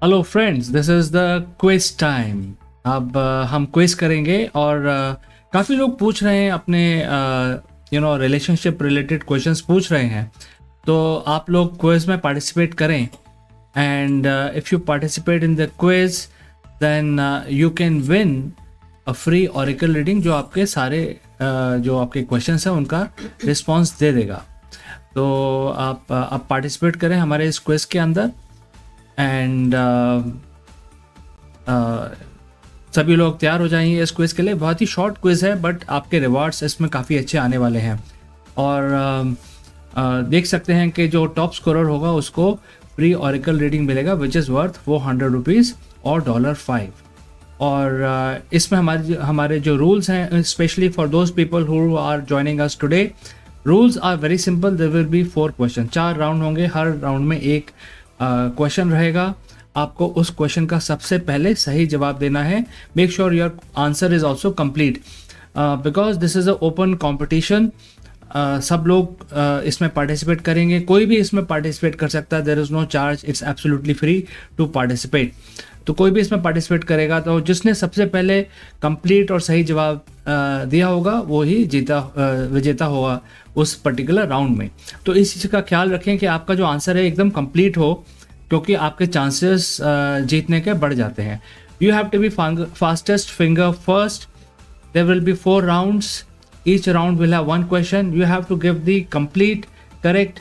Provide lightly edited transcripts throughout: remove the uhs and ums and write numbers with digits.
Hello friends, this is the quiz time. अब हम quiz करेंगे और काफ़ी लोग पूछ रहे हैं अपने रिलेशनशिप रिलेटेड क्वेश्चंस पूछ रहे हैं। तो आप लोग क्विज में पार्टिसिपेट करें and if you participate in the quiz then you can win a free oracle reading जो आपके सारे जो आपके क्वेश्चंस हैं उनका रिस्पॉन्स दे देगा। तो आप पार्टिसिपेट करें हमारे इस क्विज के अंदर एंड सभी लोग तैयार हो जाएंगे इस क्विज़ के लिए। बहुत ही शॉर्ट क्विज़ है बट आपके रिवार्ड्स इसमें काफ़ी अच्छे आने वाले हैं। और देख सकते हैं कि जो टॉप स्कोरर होगा उसको फ्री ऑरिकल रीडिंग मिलेगा विच इज़ वर्थ ₹400 और $5। और इसमें हमारे जो रूल्स हैं, specially for those people who are joining us today, rules are very simple. There will be 4 question, 4 round होंगे, हर राउंड में एक क्वेश्चन रहेगा। आपको उस क्वेश्चन का सबसे पहले सही जवाब देना है। Make sure your answer is also complete because this is a open competition. सब लोग इसमें पार्टिसिपेट करेंगे, कोई भी इसमें पार्टिसिपेट कर सकता है। There is no charge, it's absolutely free to participate. तो कोई भी इसमें पार्टिसिपेट करेगा, तो जिसने सबसे पहले कंप्लीट और सही जवाब दिया होगा वो ही विजेता होगा उस पर्टिकुलर राउंड में। तो इस चीज़ का ख्याल रखें कि आपका जो आंसर है एकदम कंप्लीट हो, क्योंकि आपके चांसेस जीतने के बढ़ जाते हैं। You have to be fastest finger first. There will be 4 rounds, each round will have 1 question. You have to give the complete, correct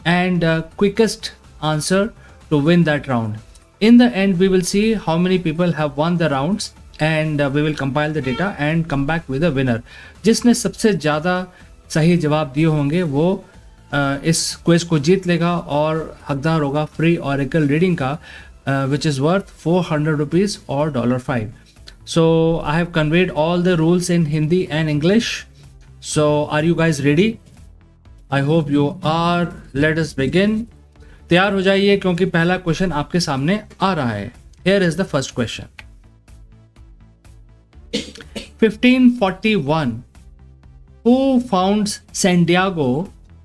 and quickest answer to win that round. In the end, we will see how many people have won the rounds and we will compile the data and come back with a winner. जिसने सबसे ज़्यादा सही जवाब दिए होंगे वो इस quiz को जीत लेगा और हकदार होगा फ्री ऑरिकल रीडिंग का which is worth ₹400 और $5. So I have conveyed all the rules in Hindi and English. So are you guys ready? I hope you are. Let us begin. तैयार हो जाइए क्योंकि पहला क्वेश्चन आपके सामने आ रहा है। Here is the first question. 1541. Who founds Santiago,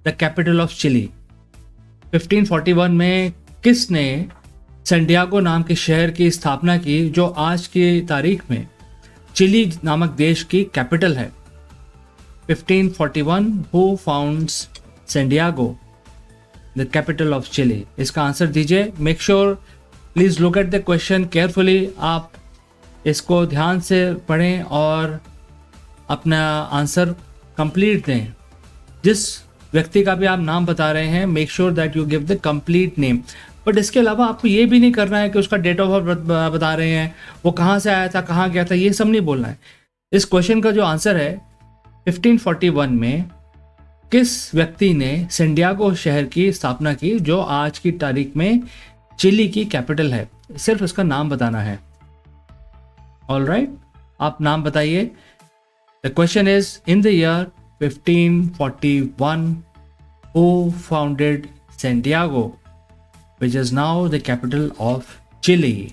the capital of Chile? 1541 में किसने सैंटियागो नाम के शहर की स्थापना की जो आज की तारीख में चिली नामक देश की कैपिटल है? 1541. Who founds Santiago, the capital of Chile? इसका आंसर दीजिए। Make sure, please look at the question carefully. आप इसको ध्यान से पढ़ें और अपना आंसर कंप्लीट दें। जिस व्यक्ति का भी आप नाम बता रहे हैं, make sure that you give the complete name. But इसके अलावा आपको ये भी नहीं करना है कि उसका डेट ऑफ बर्थ बता रहे हैं, वो कहाँ से आया था, कहाँ गया था, ये सब नहीं बोलना है। इस क्वेश्चन का जो आंसर है 1541 में किस व्यक्ति ने सैंटियागो शहर की स्थापना की जो आज की तारीख में चिली की कैपिटल है, सिर्फ उसका नाम बताना है। ऑलराइट, आप नाम बताइए। The question is in the year 1541 who founded Santiago which is now the capital of Chile?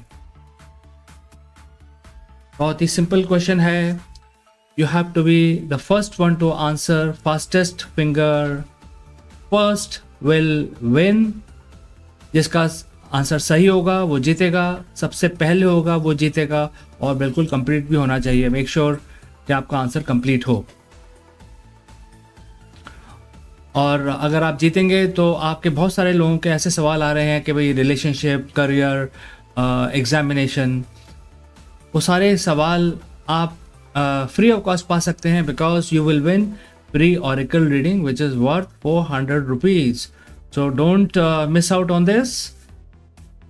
बहुत ही सिंपल क्वेश्चन है। You have to be the first one to answer. Fastest finger first will win. जिसका answer सही होगा वो जीतेगा, सबसे पहले होगा वो जीतेगा, और बिल्कुल कंप्लीट भी होना चाहिए। मेक श्योर कि आपका आंसर कंप्लीट हो। और अगर आप जीतेंगे तो आपके बहुत सारे लोगों के ऐसे सवाल आ रहे हैं कि भाई रिलेशनशिप, करियर, एग्जामिनेशन, वो सारे सवाल आप फ्री ऑफ कॉस्ट पा सकते हैं because you will win free oracle reading which is worth ₹400. So don't miss out on this.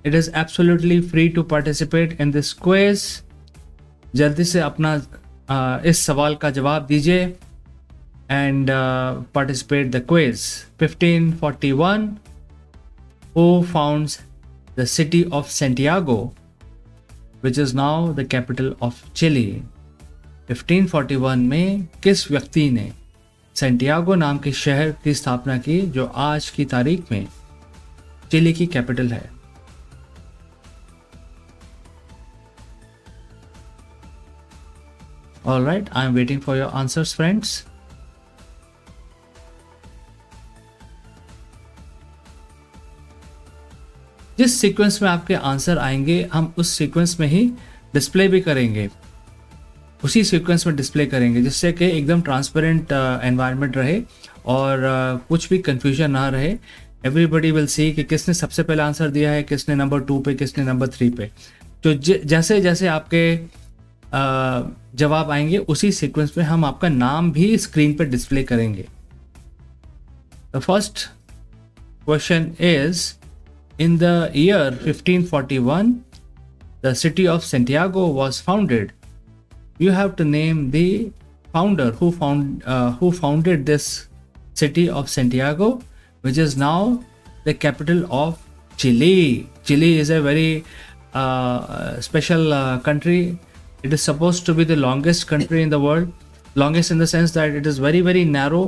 It is absolutely free to participate in this quiz. जल्दी से अपना इस सवाल का जवाब दीजिए and participate the quiz. 1541 who founds the city of Santiago which is now the capital of Chile? 1541 में किस व्यक्ति ने सैंटियागो नाम के शहर की स्थापना की जो आज की तारीख में चिली की कैपिटल है? All right, I am waiting for your answers, friends. जिस सीक्वेंस में आपके आंसर आएंगे हम उस सीक्वेंस में ही डिस्प्ले भी करेंगे, उसी सीक्वेंस में डिस्प्ले करेंगे, जिससे कि एकदम ट्रांसपेरेंट एनवायरनमेंट रहे और कुछ भी कंफ्यूजन ना रहे। एवरीबडी विल सी कि किसने सबसे पहले आंसर दिया है, किसने नंबर 2 पे, किसने नंबर 3 पे। तो जैसे जैसे आपके जवाब आएंगे उसी सीक्वेंस में हम आपका नाम भी स्क्रीन पे डिस्प्ले करेंगे। The first question is, in the year 1541 the city of Santiago was founded. You have to name the founder who founded this city of Santiago, which is now the capital of Chile. Chile is a very special country. It is supposed to be the longest country in the world. Longest in the sense that it is very, very narrow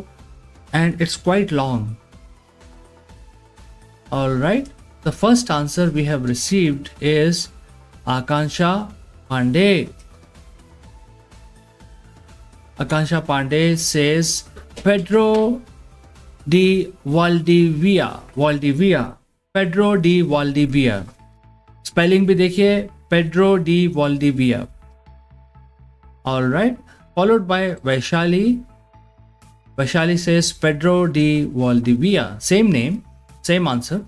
and it's quite long. All right. The first answer we have received is Akansha Pandey. Akansha Pandey says Pedro de Valdivia. Pedro de Valdivia. Spelling भी देखिए, Pedro de Valdivia. All right. Followed by Vaishali. Vaishali says Pedro de Valdivia. Same name, same answer.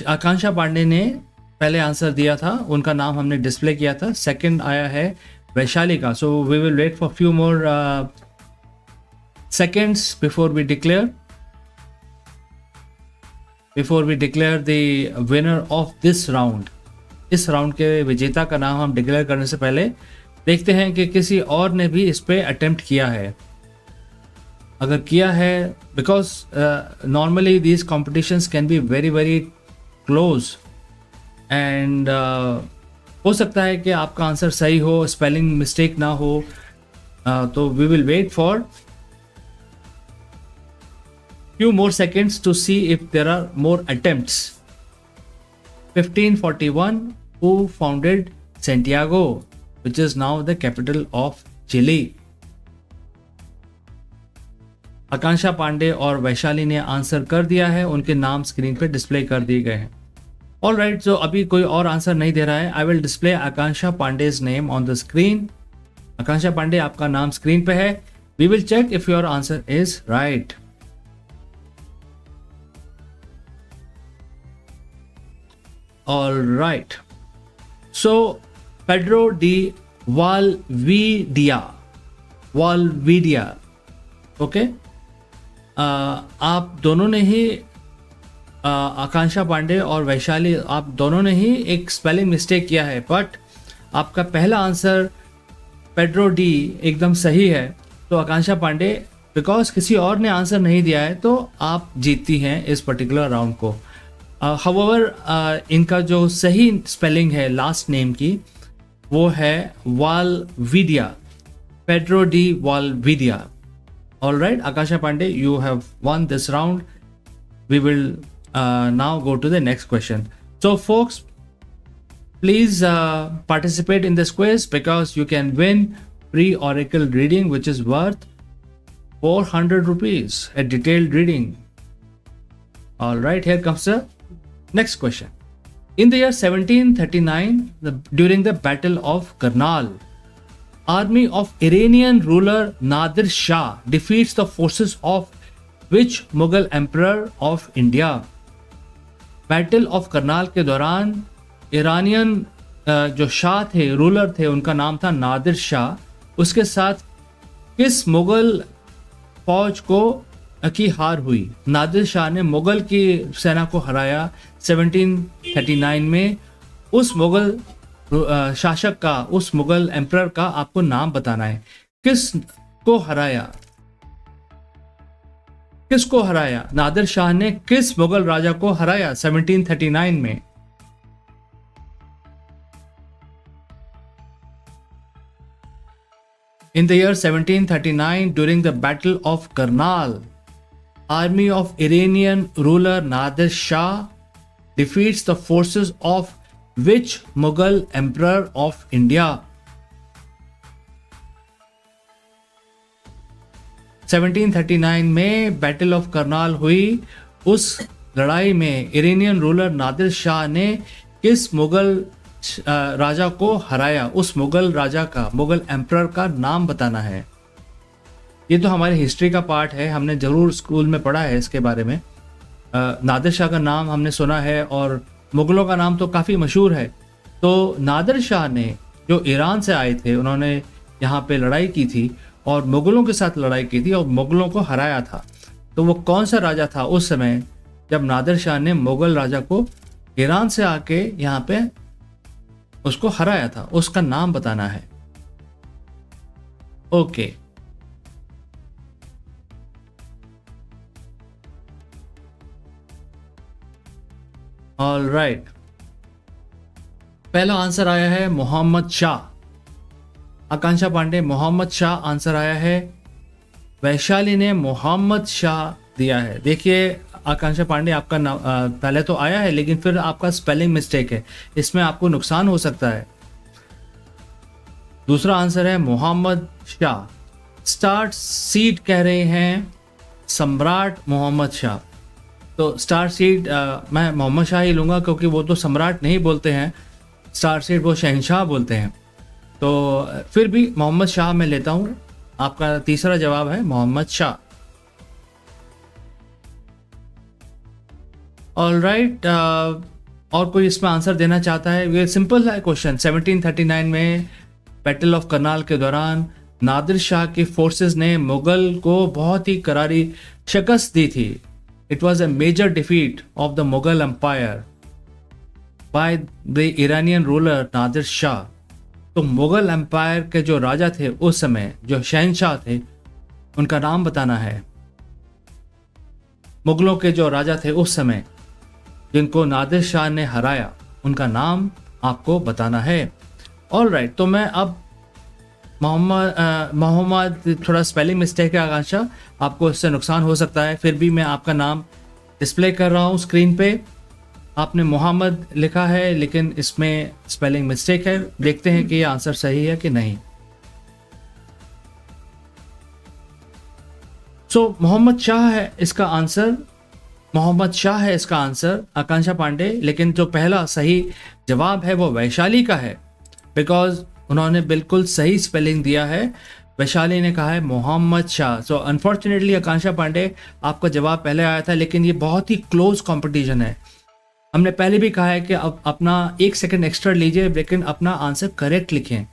आकांक्षा पांडे ने पहले answer दिया था, उनका नाम हमने display किया था। सेकंड आया है वैशाली का। So we will wait for few more seconds before we declare the winner of this round. इस राउंड के विजेता का नाम हम डिक्लेयर करने से पहले देखते हैं कि किसी और ने भी इस पे अटेम्प्ट किया है। अगर किया है, because normally these competitions can be very very close and हो सकता है कि आपका आंसर सही हो, स्पेलिंग मिस्टेक ना हो, तो we will wait for few more seconds to see if there are more attempts. 1541 who founded Santiago, which is now the capital of Chile. आकांक्षा पांडे और वैशाली ने आंसर कर दिया है, उनके नाम स्क्रीन पे डिस्प्ले कर दिए गए हैं। ऑल राइट, जो अभी कोई और आंसर नहीं दे रहा है, I will display Akanksha Pandey's name on the screen. Akanksha Pandey, आपका नाम स्क्रीन पे है। We will check if your answer is right. All right. So Pedro de Valdivia. Okay. आप दोनों ने ही आकांक्षा पांडे और वैशाली, आप दोनों ने ही एक स्पेलिंग मिस्टेक किया है, बट आपका पहला आंसर पेड्रो डी एकदम सही है। तो आकांक्षा पांडे, बिकॉज किसी और ने आंसर नहीं दिया है, तो आप जीतती हैं इस पर्टिकुलर राउंड को। हाउएवर इनका जो सही स्पेलिंग है लास्ट नेम की, वो है Valdivia, Pedro de Valdivia. All right, Akanksha Pandey, you have won this round. We will now go to the next question. So folks, please participate in this quiz because you can win free oracle reading which is worth 400 rupees, a detailed reading. All right, here comes the next question. In the year 1739, during the Battle of Karnal, army of Iranian ruler Nadir Shah defeats the forces of which Mughal emperor of India? Battle of Karnal के दौरान Iranian जो शाह थे, ruler थे, उनका नाम था नादिर शाह। उसके साथ किस मुगल फौज को की हार हुई? नादिर शाह ने मुगल की सेना को हराया 1739 में। उस मुगल शासक का, उस मुगल एम्परर का आपको नाम बताना है। किसको हराया? किसको हराया? नादिर शाह ने किस मुगल राजा को हराया 1739 में? In the year 1739, during the Battle of Karnal, army of Iranian ruler Nadir Shah defeats the forces of which Mughal emperor of India? 1739 में बैटल ऑफ करनाल हुई, उस लड़ाई में इरानियन रूलर नादिर शाह ने किस मुगल राजा को हराया? उस मुगल राजा का, मुगल एम्परर का नाम बताना है। ये तो हमारी हिस्ट्री का पार्ट है, हमने ज़रूर स्कूल में पढ़ा है इसके बारे में। नादिर शाह का नाम हमने सुना है और मुग़लों का नाम तो काफ़ी मशहूर है। तो नादिर शाह ने, जो ईरान से आए थे, उन्होंने यहाँ पे लड़ाई की थी और मुग़लों के साथ लड़ाई की थी और मुग़लों को हराया था। तो वो कौन सा राजा था उस समय जब नादिर शाह ने मुग़ल राजा को ईरान से आके यहाँ पे उसको हराया था? उसका नाम बताना है। Okay, all right. पहला आंसर आया है मोहम्मद शाह। आकांक्षा पांडे, मोहम्मद शाह आंसर आया है। वैशाली ने मोहम्मद शाह दिया है। देखिए आकांक्षा पांडे, आपका पहले तो आया है लेकिन फिर आपका स्पेलिंग मिस्टेक है, इसमें आपको नुकसान हो सकता है। दूसरा आंसर है मोहम्मद शाह। स्टार्ट सीड कह रहे हैं सम्राट मोहम्मद शाह। तो स्टार सीड मैं मोहम्मद शाह ही लूँगा क्योंकि वो तो सम्राट नहीं बोलते हैं, स्टार सीड वो शहनशाह बोलते हैं। तो फिर भी मोहम्मद शाह मैं लेता हूँ। आपका तीसरा जवाब है मोहम्मद शाह। ऑल राइट, और कोई इसमें आंसर देना चाहता है? ये सिंपल है क्वेश्चन। 1739 में बैटल ऑफ करनाल के दौरान नादिर शाह की फोर्सेस ने मुगल को बहुत ही करारी शिकस्त दी थी। It was a major defeat of the Mughal empire by the Iranian ruler Nadir Shah. तो मुगल एम्पायर के जो राजा थे उस समय, जो शहनशाह थे, उनका नाम बताना है। मुगलों के जो राजा थे उस समय जिनको नादिर शाह ने हराया, उनका नाम आपको बताना है। ऑल राइट, तो मैं अब मोहम्मद थोड़ा स्पेलिंग मिस्टेक है आकांक्षा, आपको इससे नुकसान हो सकता है, फिर भी मैं आपका नाम डिस्प्ले कर रहा हूँ स्क्रीन पे। आपने मोहम्मद लिखा है लेकिन इसमें स्पेलिंग मिस्टेक है। देखते हैं कि ये आंसर सही है कि नहीं। सो मोहम्मद शाह है इसका आंसर, मोहम्मद शाह है इसका आंसर आकांक्षा पांडे। लेकिन जो पहला सही जवाब है वो वैशाली का है, बिकॉज उन्होंने बिल्कुल सही स्पेलिंग दिया है। वैशाली ने कहा है मोहम्मद शाह। सो अनफॉर्चुनेटली आकांक्षा पांडे, आपका जवाब पहले आया था लेकिन ये बहुत ही क्लोज कंपटीशन है। हमने पहले भी कहा है कि अब अपना 1 सेकंड एक्स्ट्रा लीजिए लेकिन अपना आंसर करेक्ट लिखें,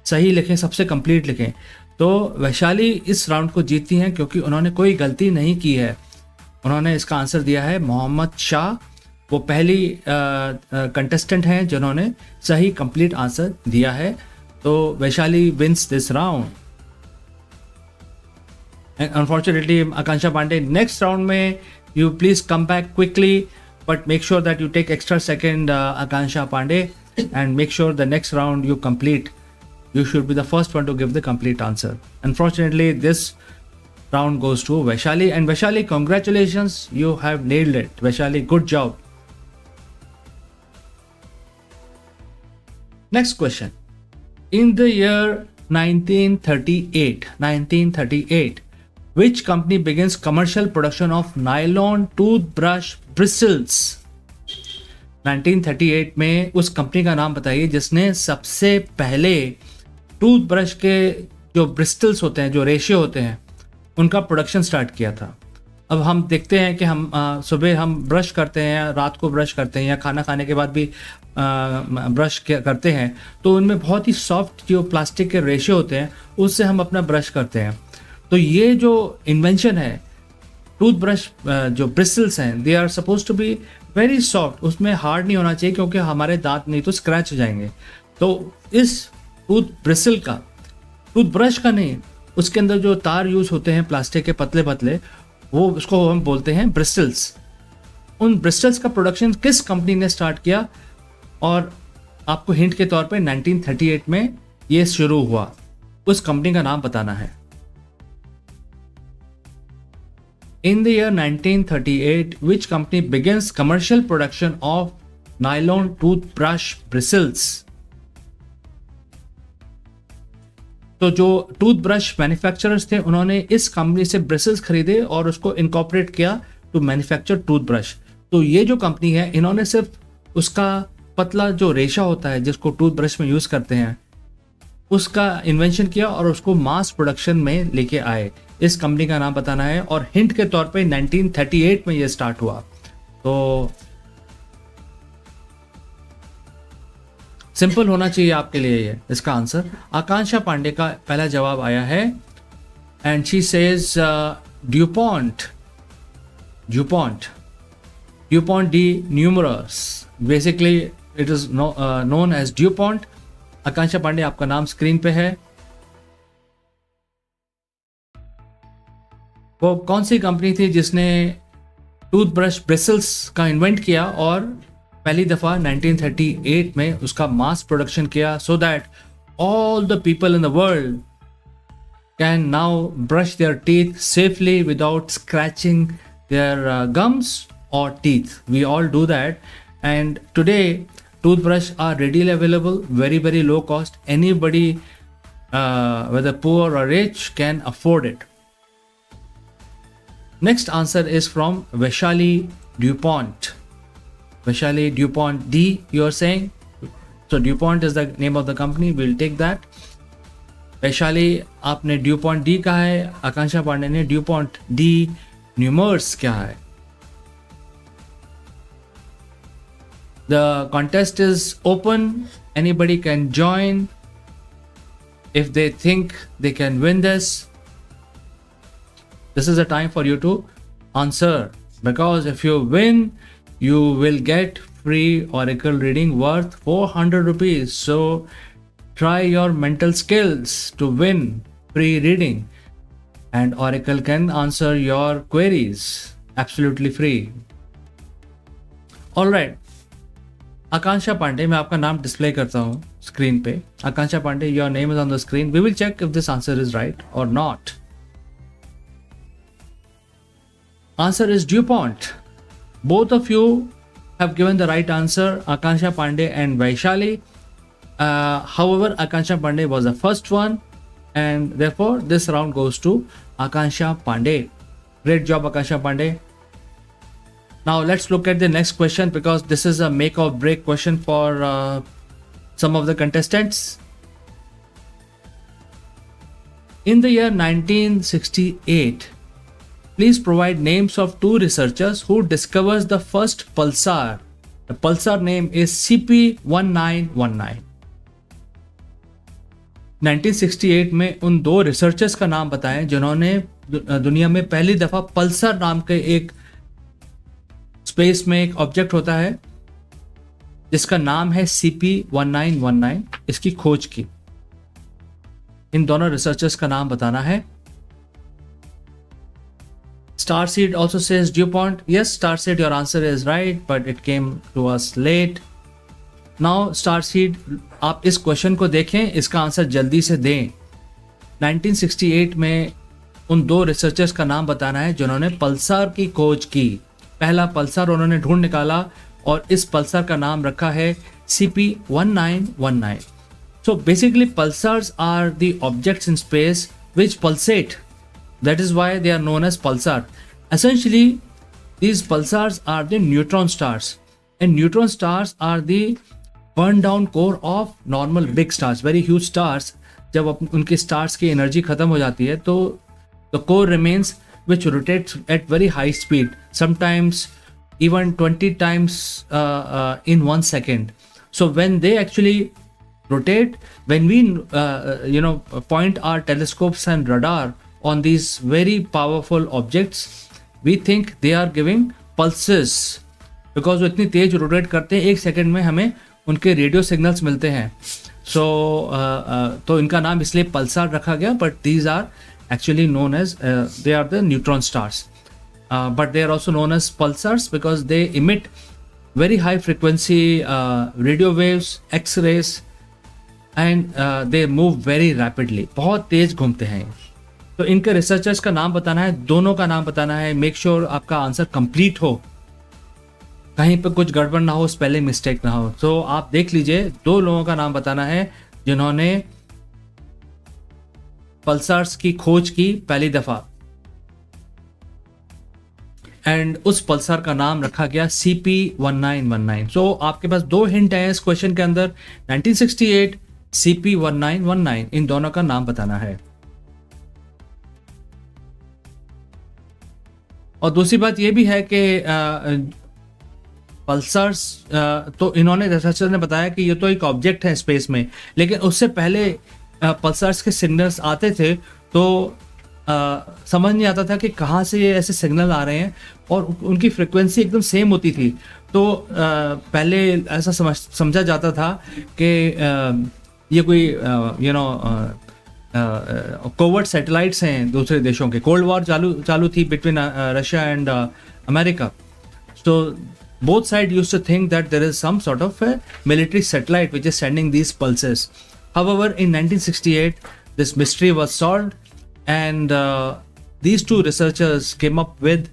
सही लिखें, सबसे कंप्लीट लिखें। तो वैशाली इस राउंड को जीतती हैं क्योंकि उन्होंने कोई गलती नहीं की है। उन्होंने इसका आंसर दिया है मोहम्मद शाह। वो पहली कंटेस्टेंट हैं जिन्होंने सही कंप्लीट आंसर दिया है। तो Vaishali wins this round. Unfortunately Akanksha Pandey, next round में you please come back quickly, but make sure that you take extra second, Akansha Pandey, and make sure the next round you complete. You should be the first one to give the complete answer. Unfortunately, this round goes to Vaishali, and Vaishali, congratulations, you have nailed it. Vaishali, good job. Next question. In the year 1938, which company begins commercial production of nylon toothbrush bristles? 1938 में उस company का नाम बताइए जिसने सबसे पहले toothbrush के जो ब्रिस्टल्स होते हैं, जो रेशे होते हैं, उनका प्रोडक्शन स्टार्ट किया था। अब हम देखते हैं कि हम सुबह हम ब्रश करते हैं, रात को ब्रश करते हैं या खाना खाने के बाद भी ब्रश करते हैं, तो उनमें बहुत ही सॉफ्ट जो प्लास्टिक के रेशे होते हैं उससे हम अपना ब्रश करते हैं। तो ये जो इन्वेंशन है टूथब्रश, जो ब्रिस्टल्स हैं, they are suppose to be very soft, उसमें हार्ड नहीं होना चाहिए क्योंकि हमारे दांत नहीं तो स्क्रैच हो जाएंगे। तो इस ब्रिस्टल का, टूथब्रश का नहीं, उसके अंदर जो तार यूज होते हैं प्लास्टिक के पतले पतले, वो उसको हम बोलते हैं ब्रिस्टल्स। उन ब्रिस्टल्स का प्रोडक्शन किस कंपनी ने स्टार्ट किया? और आपको हिंट के तौर पे 1938 में ये शुरू हुआ, उस कंपनी का नाम बताना है। In the year 1938, which company begins commercial production of nylon toothbrush bristles? तो जो टूथब्रश मैन्युफैक्चरर्स थे उन्होंने इस कंपनी से ब्रिसल्स खरीदे और उसको इनकॉर्पोरेट किया टू मैन्युफैक्चर टूथब्रश। तो ये जो कंपनी है, इन्होंने सिर्फ उसका पतला जो रेशा होता है जिसको टूथब्रश में यूज़ करते हैं, उसका इन्वेंशन किया और उसको मास प्रोडक्शन में लेके आए। इस कंपनी का नाम बताना है और हिंट के तौर पे 1938 में ये स्टार्ट हुआ। तो सिंपल होना चाहिए आपके लिए ये इसका आंसर। आकांक्षा पांडे का पहला जवाब आया है and she says DuPont de Nemours, basically it is known as DuPont. Akanksha Pandey, आपका नाम स्क्रीन पे है। वो कौन सी कंपनी थी जिसने टूथब्रश ब्रिसल्स का इन्वेंट किया और पहली दफ़ा 1938 में उसका मास प्रोडक्शन किया, so that all the people in the world can now brush their teeth safely without scratching their gums or teeth. We all do that, and today toothbrush are readily available, very low cost. Anybody, whether poor or rich, can afford it. Next answer is from Vaishali DuPont. Vaishali DuPont D, you are saying? So DuPont is the name of the company. We'll take that. Vaishali, आपने DuPont D कहा है, आकांक्षा पांडे ने DuPont D numerals क्या है। The contest is open. Anybody can join if they think they can win this. This is the time for you to answer, because if you win, you will get free Oracle reading worth 400 rupees. So try your mental skills to win free reading, and Oracle can answer your queries absolutely free. All right. आकांक्षा पांडे, मैं आपका नाम display करता हूं screen पे। Akanksha Pandey, your name is on the screen. We will check if this answer is right और not. Answer is DuPont. Both of you have given the right answer, Akanksha Pandey and Vaishali. However, Akanksha Pandey was the first one and therefore this round goes to Akansha Pandey. Great job, Akansha Pandey. Now let's look at the next question, because this is a make or break question for some of the contestants. In the year 1968, please provide names of two researchers who discovers the first pulsar. The pulsar name is CP1919. 1968 में उन दो researchers का नाम बताएं जिन्होंने दुनिया में पहली दफा पल्सर नाम के एक स्पेस में एक ऑब्जेक्ट होता है जिसका नाम है CP1919, इसकी खोज की। इन दोनों रिसर्चर्स का नाम बताना है। Starseed also says DuPont. Yes, Starseed, your answer is right, but it came to us late. Now Starseed, आप इस क्वेश्चन को देखें, इसका आंसर जल्दी से दें। 1968 में उन दो रिसर्चर्स का नाम बताना है जिन्होंने पल्सर की खोज की। पहला पल्सर उन्होंने ढूंढ निकाला और इस पल्सर का नाम रखा है CP1919. So basically pulsars are the objects in space which pulsate. That is why they are known as pulsar. Essentially these pulsars are the neutron stars, and neutron stars are the burn down core of normal big stars, very huge stars. जब उनके stars की energy खत्म हो जाती है तो the core remains, which rotates at very high speed, sometimes even 20 times in 1 second. So when they actually rotate, when we point our telescopes and radar on these very powerful objects, we think they are giving pulses, because वो इतनी तेज rotate करते हैं, 1 second में हमें उनके radio signals मिलते हैं। तो इनका नाम इसलिए पल्सार रखा गया, but these are actually known as they are the neutron stars, but they are also known as pulsars because they emit very high frequency radio waves, x-rays, and they move very rapidly. बहुत तेज घूमते हैं। तो इनके researchers का नाम बताना है, दोनों का नाम बताना है। मेक श्योर आपका आंसर कंप्लीट हो, कहीं पे कुछ गड़बड़ ना हो, स्पेलिंग मिस्टेक ना हो। तो आप देख लीजिए, दो लोगों का नाम बताना है जिन्होंने पल्सार्स की खोज की पहली दफा। एंड उस पल्सर का नाम रखा गया CP1919। सो आपके पास दो हिंट है इस क्वेश्चन के अंदर, 1968, CP1919, इन दोनों का नाम बताना है। और दूसरी बात यह भी है कि पल्सर्स, तो इन्होंने रिसर्चर ने बताया कि ये तो एक ऑब्जेक्ट है स्पेस में, लेकिन उससे पहले पल्सर्स के सिग्नल्स आते थे तो समझ नहीं आता था कि कहाँ से ये ऐसे सिग्नल आ रहे हैं, और उनकी फ्रिक्वेंसी एकदम सेम होती थी। तो पहले ऐसा समझा जाता था कि ये कोई कोवर्ट सैटेलाइट्स हैं दूसरे देशों के। कोल्ड वॉर चालू थी between Russia and America. So both sides used to think that there is some sort of a military satellite which is sending these pulses. However, in 1968, this mystery was solved, and these two researchers came up with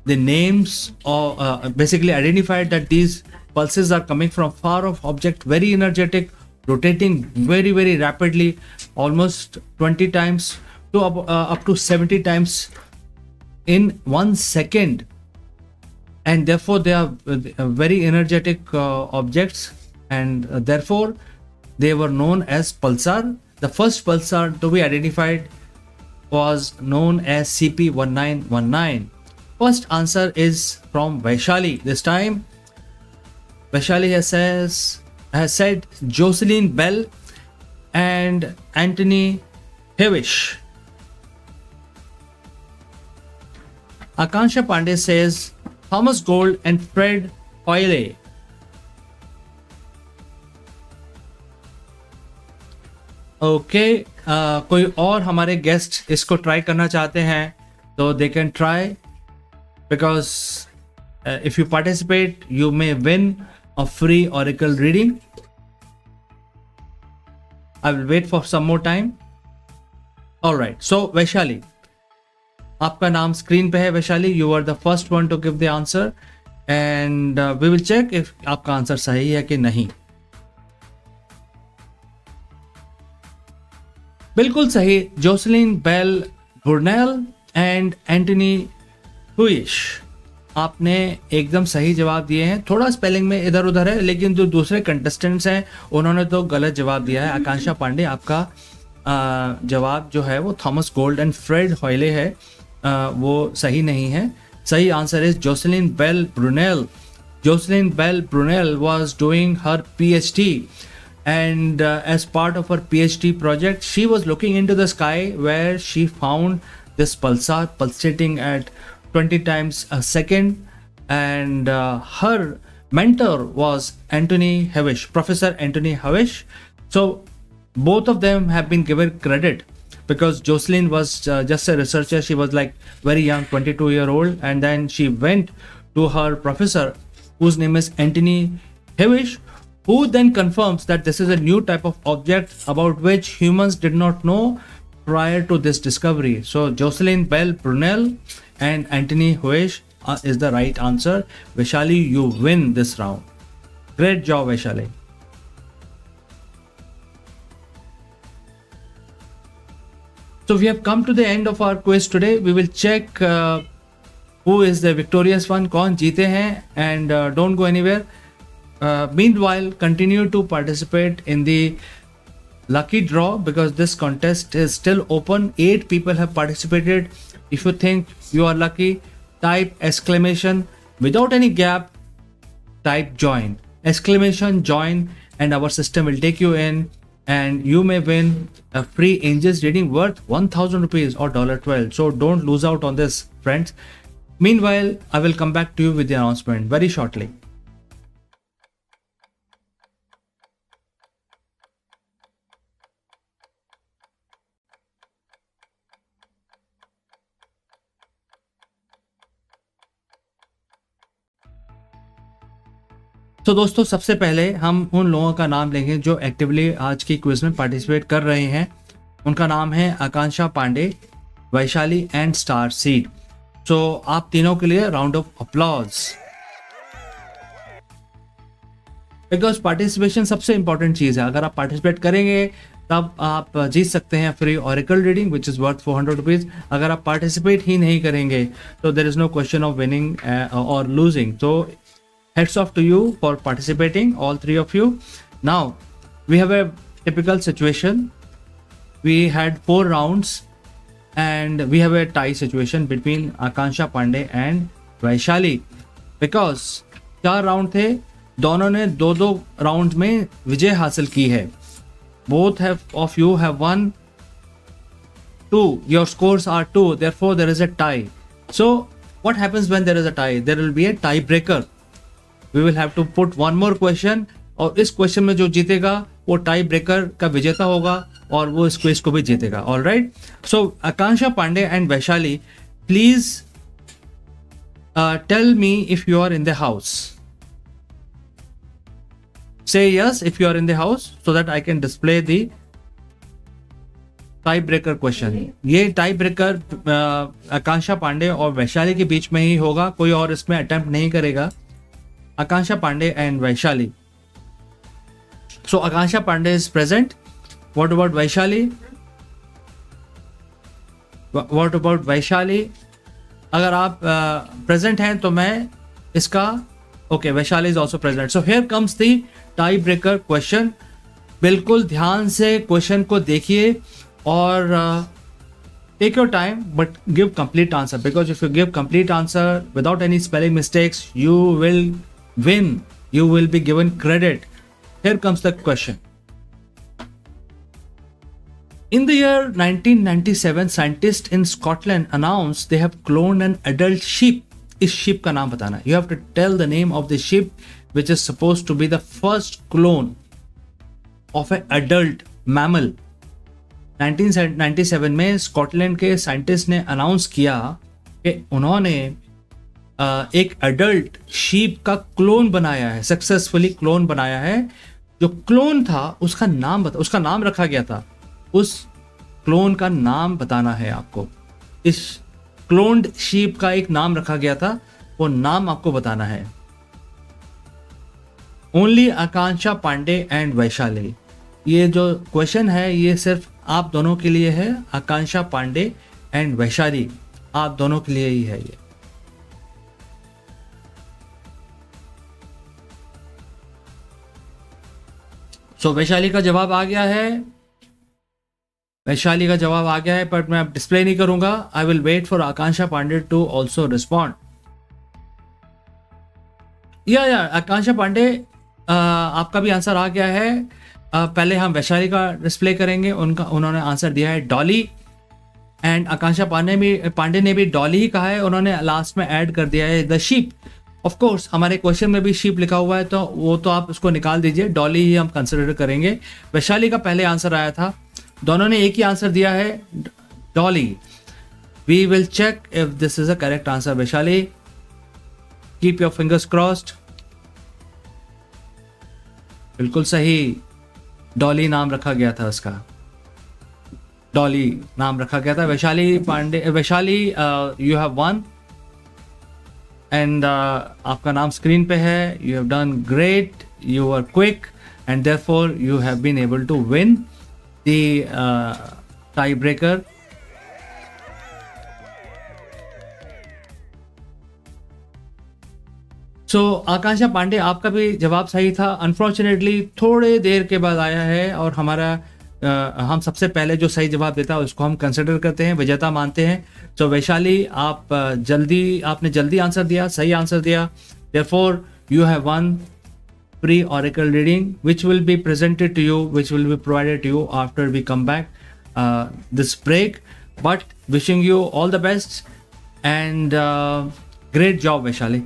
the names, or basically identified that these pulses are coming from far off object, very energetic, rotating very, very rapidly, almost 20 times to up to 70 times in 1 second. And therefore they are very energetic objects, and therefore they were known as pulsar. The first pulsar to be identified was known as CP1919. First answer is from Vaishali. This time Vaishali has said Jocelyn Bell and Anthony Hewish. Akansha Pandey says Thomas Gold and Fred Hoyle. Okay, कोई और हमारे guest इसको try करना चाहते हैं तो they can try, because if you participate you may win a free oracle reading. I will wait for some more time. All right, so Vaishali, आपका नाम स्क्रीन पे है। Vaishali, you are the first one to give the answer, and we will check if आपका answer सही है कि नहीं। बिल्कुल सही, Jocelyn Bell Burnell and Antony Hewish, आपने एकदम सही जवाब दिए हैं। थोड़ा स्पेलिंग में इधर उधर है, लेकिन जो दूसरे कंटेस्टेंट्स हैं उन्होंने तो गलत जवाब दिया है। आकांक्षा पांडे, आपका जवाब जो है वो Thomas Gold and Fred Hoyle है, वो सही नहीं है। सही answer is Jocelyn Bell Brunel. Jocelyn Bell Brunel was doing her PhD, and as part of her PhD project, she was looking into the sky where she found this pulsar pulsating at 20 times a second, and her mentor was Anthony Hewish, Professor Anthony Hewish. So both of them have been given credit, because Jocelyn was just a researcher. She was like very young, 22-year-old, and then she went to her professor, whose name is Anthony Hewish, who then confirms that this is a new type of object about which humans did not know prior to this discovery. So Jocelyn Bell Brunel and Anthony Hewish is the right answer. Vaishali, you win this round. Great job, Vaishali. So we have come to the end of our quiz today. We will check who is the victorious one, कौन जीते हैं, and don't go anywhere. Meanwhile, continue to participate in the lucky draw, because this contest is still open. 8 people have participated. If you think you are lucky, type exclamation without any gap, type join, exclamation join, and our system will take you in, and you may win a free angels reading worth 1000 rupees or $12. So don't lose out on this, friends. Meanwhile, I will come back to you with the announcement very shortly. तो दोस्तों, सबसे पहले हम उन लोगों का नाम लेंगे जो एक्टिवली आज की क्विज में पार्टिसिपेट कर रहे हैं। उनका नाम है Akanksha Pandey, Vaishali and star seed. So आप तीनों के लिए round of applause. Because participation सबसे इंपॉर्टेंट चीज़ है। अगर आप पार्टिसिपेट करेंगे तब आप जीत सकते हैं free oracle reading which is worth 400 rupees. अगर आप पार्टिसिपेट ही नहीं करेंगे तो there is no question of winning और लूजिंग। तो heads off to you for participating, all three of you. Now we have a typical situation. We had 4 rounds and we have a tie situation between Akansha Pandey and Vaishali because 4 round थे, दोनों ने 2-2 round में विजय हासिल की है। Both of you have won 2. Your scores are 2, therefore there is a tie. So what happens when there is a tie? There will be a tiebreaker. We will have to put one more question और इस question में जो जीतेगा वो tie breaker का विजेता होगा और वो इस क्विज को भी जीतेगा। All right, so Akanksha Pandey and Vaishali, please tell me if you are in the house. Say yes if you are in the house so that I can display the tie breaker question. ये tie breaker Akanksha Pandey और वैशाली के बीच में ही होगा, कोई और इसमें attempt नहीं करेगा। Akansha Pandey and Vaishali. So Akansha Pandey is present. What about Vaishali? What about Vaishali? अगर आप present हैं तो मैं इसका okay, Vaishali is also present. So here comes the tiebreaker question. बिल्कुल ध्यान से क्वेश्चन को देखिए और take your time but give complete answer, because if you give complete answer without any spelling mistakes you will win, you will be given credit. Here comes the question. In the year 1997 scientists in Scotland announced they have cloned an adult sheep. इस sheep का नाम बताना। You have to tell the name of the sheep which is supposed to be the first clone of an adult mammal. 1997 में Scotland के scientist ने announce किया कि उन्होंने एक अडल्ट शीप का क्लोन बनाया है, सक्सेसफुली क्लोन बनाया है। जो क्लोन था उसका नाम रखा गया था, उस क्लोन का नाम बताना है आपको। इस क्लोन्ड शीप का एक नाम रखा गया था, वो नाम आपको बताना है। Only Akanksha Pandey and Vaishali. ये जो क्वेश्चन है ये सिर्फ आप दोनों के लिए है, आकांक्षा पांडे एंड वैशाली, आप दोनों के लिए ही है ये। सो वैशाली का जवाब आ गया है, वैशाली का जवाब आ गया है, बट मैं अब डिस्प्ले नहीं करूंगा। I will wait for Akanksha Pandey to also respond. या आकांक्षा पांडे आपका भी आंसर आ गया है। पहले हम वैशाली का डिस्प्ले करेंगे, उन्होंने आंसर दिया है डॉली, एंड आकांक्षा पांडे ने भी डॉली ही कहा है, उन्होंने लास्ट में ऐड कर दिया है द शीप। ऑफ कोर्स हमारे क्वेश्चन में भी शीप लिखा हुआ है तो वो तो आप उसको निकाल दीजिए, डॉली ही हम कंसिडर करेंगे। वैशाली का पहले आंसर आया था, दोनों ने एक ही आंसर दिया है Dolly. We will check if this is a correct answer. Vaishali, keep your fingers crossed. बिल्कुल सही, डॉली नाम रखा गया था उसका, डॉली नाम रखा गया था। Vaishali Pandey, Vaishali you have won and आपका नाम स्क्रीन पे है। You have done great, you are quick and therefore you have been able to win the tie breaker. So Akanksha Pandey, आपका भी जवाब सही था। अनफॉर्चुनेटली थोड़े देर के बाद आया है और हमारा हम सबसे पहले जो सही जवाब देता है उसको हम कंसिडर करते हैं, विजेता मानते हैं। तो वैशाली आपने जल्दी आंसर दिया, सही आंसर दिया। Therefore you have one free oracle reading which will be presented to you, which will be provided to you after we come back this break. But wishing you all the best and great job Vaishali.